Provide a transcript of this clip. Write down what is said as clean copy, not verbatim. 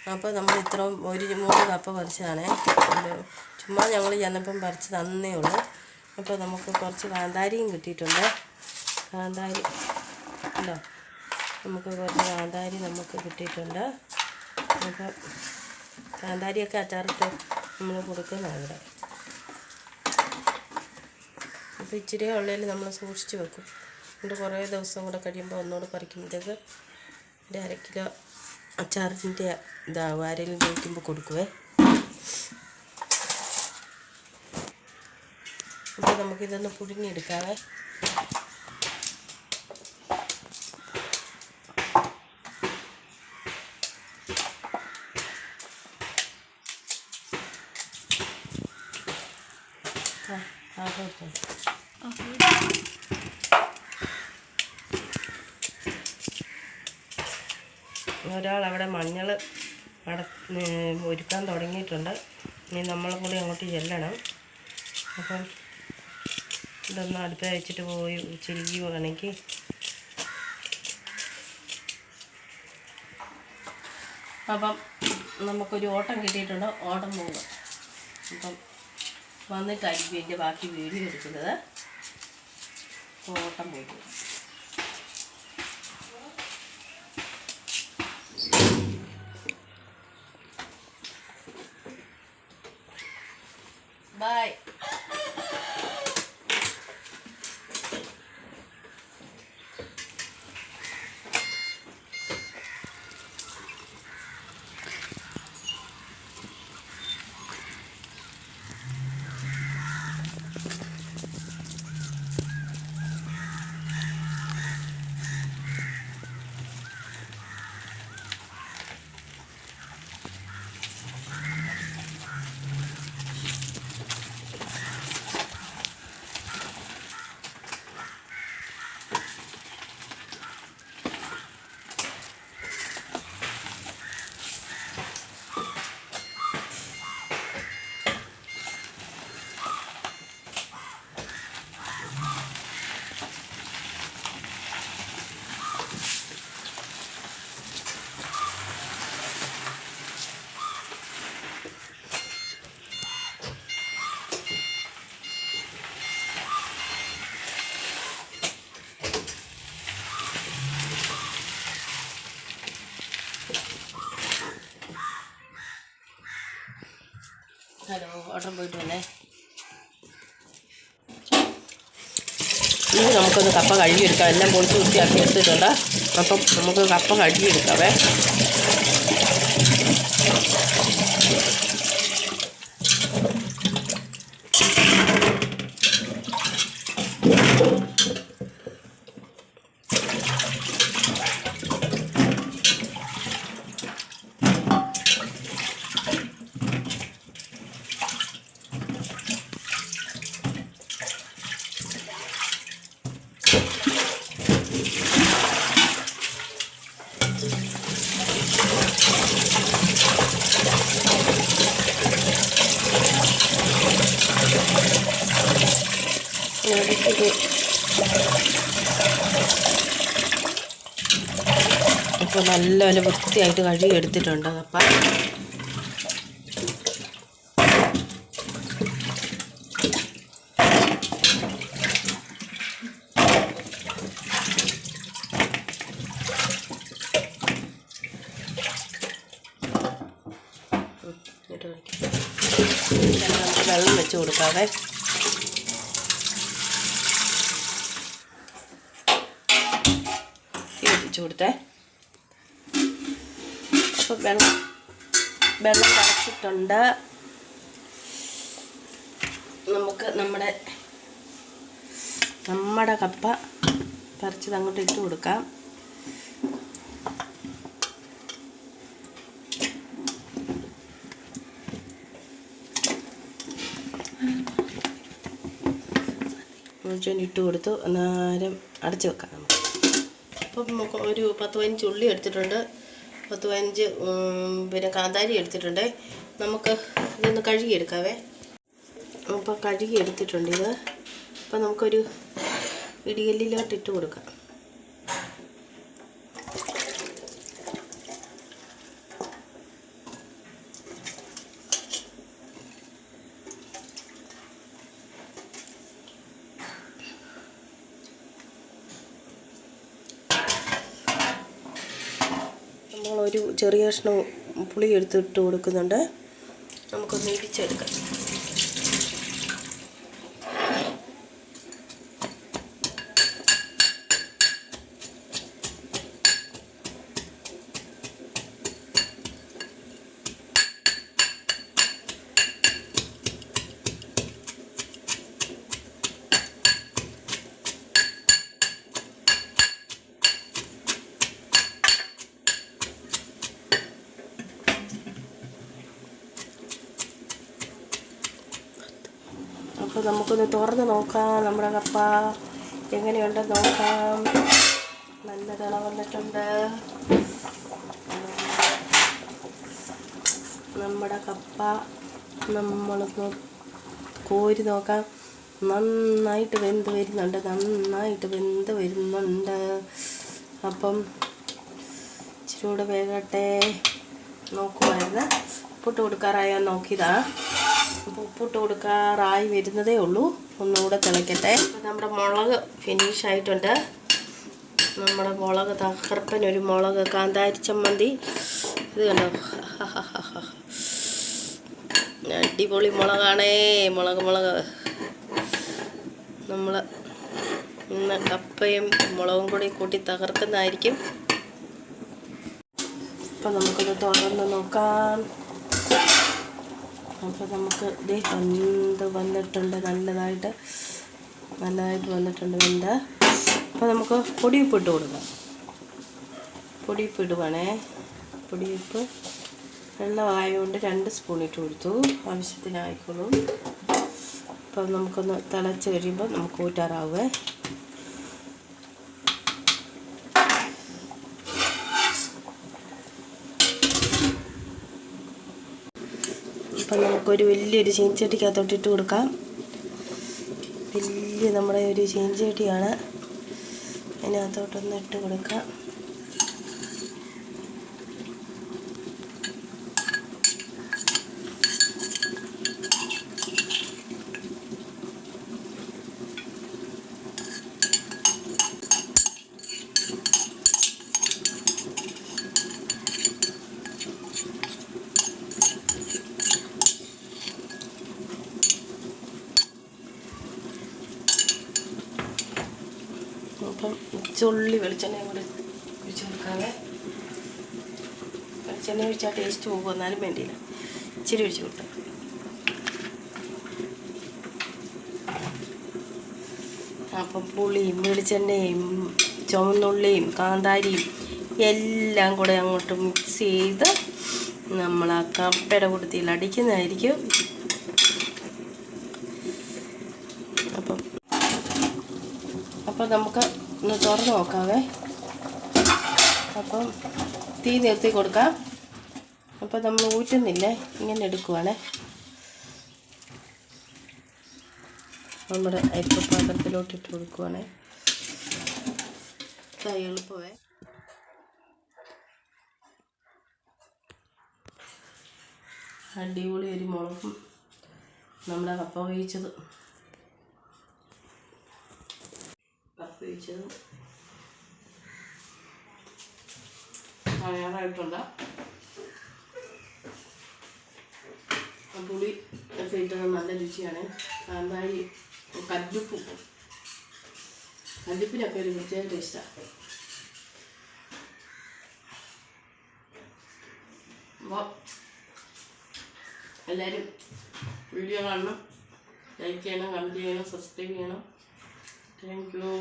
അപ്പോൾ നമ്മൾ ഇത്രയും 3 കപ്പ പറിച്ചതാണേ. ചുമ്മാ ഞങ്ങൾ ചെന്നപ്പം പറിച്ച് തന്നേ ഉള്ളൂ. അപ്പോൾ നമുക്ക് കുറച്ച് കാന്താരിയും കിട്ടിയിട്ടുണ്ട്. കാന്താരി ഉണ്ടോ, നമുക്ക് കുറച്ച് കാന്താരി നമുക്ക് കിട്ടിയിട്ടുണ്ട്. അപ്പോൾ കാന്താരിയൊക്കെ അച്ചാറിട്ട് നമ്മൾ കൊടുക്കുന്നതാണ് ഇവിടെ. അപ്പോൾ ഇച്ചിരിയേ ഉള്ളതിൽ നമ്മൾ സൂക്ഷിച്ച് വെക്കും. എന്നിട്ട് കുറേ ദിവസം കൂടെ കഴിയുമ്പോൾ ഒന്നുകൂടെ പറിക്കുമ്പോഴത്തേക്ക് ഒരു 1/2 കിലോ അച്ചാറിൻ്റെ ഇതാവും. ആരെങ്കിലും ചോദിക്കുമ്പോൾ കൊടുക്കുവേ. അപ്പോൾ നമുക്കിതൊന്ന് പുഴുങ്ങിയെടുക്കാവേ. ഒരാൾ അവിടെ മഞ്ഞൾ ഒരുക്കാൻ തുടങ്ങിയിട്ടുണ്ട്. ഇനി നമ്മളും കൂടി അങ്ങോട്ട് ചെല്ലണം. അപ്പം ഇതൊന്ന് അടുപ്പ് വെച്ചിട്ട് പോയി ചിരിക്കുകയാണെങ്കിൽ അപ്പം നമുക്കൊരു ഓട്ടം കിട്ടിയിട്ടുണ്ട്. ഓട്ടം പോകുക. അപ്പം വന്നിട്ടായിരിക്കും എൻ്റെ ബാക്കി വീഡിയോ എടുക്കുന്നത്. ഓട്ടം പോകുക. ബൈ. ഹലോ, ഓട്ടം പോയിട്ട് വന്നേ. ഇനി നമുക്കൊന്ന് കപ്പ കഴുകിയെടുക്കാം. എല്ലാം പൊളിച്ച് വൃത്തിയാക്കി എടുത്തിട്ടുണ്ട്. അപ്പം നമുക്ക് കപ്പ കഴുകിയെടുക്കാവേ. ഇപ്പോൾ നല്ലപോലെ വൃത്തിയായിട്ട് കഴുകി എടുത്തിട്ടുണ്ട് കപ്പ. വെള്ളം വെച്ച് കൊടുക്കാതെ. കൊടുത്തേ. അപ്പോൾ വെള്ളം തിളച്ചിട്ടുണ്ട്. നമുക്ക് നമ്മുടെ കപ്പ പറിച്ചത് അങ്ങോട്ട് ഇട്ട് കൊടുക്കാം. ഇട്ട് കൊടുത്തു. അന്നേരം അടച്ചു വെക്കാം നമുക്ക്. അപ്പം നമുക്ക് ഒരു 10-15 ഉള്ളി എടുത്തിട്ടുണ്ട്. 10-15 പിന്നെ കാന്താരി എടുത്തിട്ടുണ്ട്. നമുക്ക് ഇതൊന്ന് കഴുകിയെടുക്കാവേ. അപ്പോൾ കഴുകി എടുത്തിട്ടുണ്ട് ഇത്. അപ്പോൾ നമുക്കൊരു ഇടികല്ലിലോട്ട് ഇട്ട് കൊടുക്കാം. ഒരു ചെറിയ കഷ്ണം പുളി എടുത്തിട്ട് കൊടുക്കുന്നുണ്ട്. നമുക്കൊന്ന് ഇടിച്ചെടുക്കാം. അപ്പോൾ നമുക്കൊന്ന് തുറന്ന് നോക്കാം. നമ്മുടെ കപ്പ എങ്ങനെയുണ്ടെന്ന് നോക്കാം. നല്ല തിള വന്നിട്ടുണ്ട്. നമ്മുടെ കപ്പ നമ്മളൊന്ന് കോരി നോക്കാം. നന്നായിട്ട് വെന്ത് വരുന്നുണ്ട്. അപ്പം ഇച്ചിരി കൂടെ വേകട്ടെ. നോക്കുമായിരുന്നു. ഉപ്പിട്ട് കൊടുക്കാറായാൽ നോക്കിയതാ. അപ്പോൾ ഉപ്പിട്ട് കൊടുക്കാറായി വരുന്നതേ ഉള്ളൂ. ഒന്നുകൂടെ തിളയ്ക്കട്ടെ. നമ്മുടെ മുളക് ഫിനിഷ് ആയിട്ടുണ്ട്. നമ്മുടെ മുളക് തകർപ്പനൊരു മുളക് കാന്താരി ചമ്മന്തി. ഇത് കണ്ടോ, അടിപൊളി മുളകാണേ. മുളക് നമ്മൾ ഇന്ന് കപ്പയും മുളകും കൂടി കൂട്ടി തകർക്കുന്നതായിരിക്കും. അപ്പം നമുക്കൊന്ന് തുറന്ന് നോക്കാം. അപ്പോൾ നമുക്ക് വന്നിട്ടുണ്ട്. നല്ലതായിട്ട് വന്നിട്ടുണ്ട് വെന്ത്. അപ്പോൾ നമുക്ക് പൊടിയുപ്പ് ഇട്ട് കൊടുക്കാം. പൊടിയുപ്പ് ഇടുവാണേ. പൊടിയുപ്പ് വെള്ളമായതുകൊണ്ട് 2 സ്പൂൺ ഇട്ട് കൊടുത്തു. ആവശ്യത്തിനായിക്കോളൂ. അപ്പോൾ നമുക്കൊന്ന് തിളച്ച് കഴിയുമ്പോൾ നമുക്ക് ഊറ്റാറാവേ. അപ്പം നമുക്കൊരു വലിയൊരു ചീനച്ചട്ടിക്കകത്തോട്ട് ഇട്ട് കൊടുക്കാം. നമ്മുടെ ഒരു ചീനച്ചട്ടിയാണ്. അതിനകത്തോട്ടൊന്ന് ഇട്ട് കൊടുക്കാം. അപ്പം ചുള്ളി വെളിച്ചെണ്ണയും കൂടി ഒഴിച്ച് കൊടുക്കാതെ. വെളിച്ചെണ്ണ ഒഴിച്ചാൽ ടേസ്റ്റ് പോകും. എന്നാലും വേണ്ടിയില്ല, ഇച്ചിരി ഒഴിച്ച് കൊടുക്കാം. അപ്പം പുളിയും വെളിച്ചെണ്ണയും ചുവന്നുള്ളിയും കാന്താരിയും എല്ലാം കൂടെ അങ്ങോട്ട് മിക്സ് ചെയ്ത് നമ്മൾ ആ കപ്പയുടെ കൂട്ടത്തിൽ അടിക്കുന്നതായിരിക്കും. അപ്പം നമുക്ക് ഒന്ന് തുറന്ന് നോക്കാവേ. അപ്പം തീ നിർത്തി കൊടുക്കാം. അപ്പം നമ്മൾ ഊറ്റുന്നില്ലേ, ഇങ്ങനെ എടുക്കുവാണേ. നമ്മുടെ അരിപ്പാത്രത്തിലോട്ട് ഇട്ട് കൊടുക്കുവാണേ. എളുപ്പമേ. അടിപൊളി ഒരു മുളകും നമ്മുടെ കപ്പ വേവിച്ചത് തയ്യാറായിട്ടുണ്ട്. പുളി ഒക്കെ ഇട്ടത് നല്ല രുചിയാണ്. കാന്താരി കല്ലുപ്പിനൊക്കെ ഒരു പ്രത്യേക ടേസ്റ്റാണ്. അപ്പോൾ എല്ലാവരും വീഡിയോ കാണണം, ലൈക്ക് ചെയ്യണം, കമൻറ്റ് ചെയ്യണം, സബ്സ്ക്രൈബ് ചെയ്യണം. Thank you.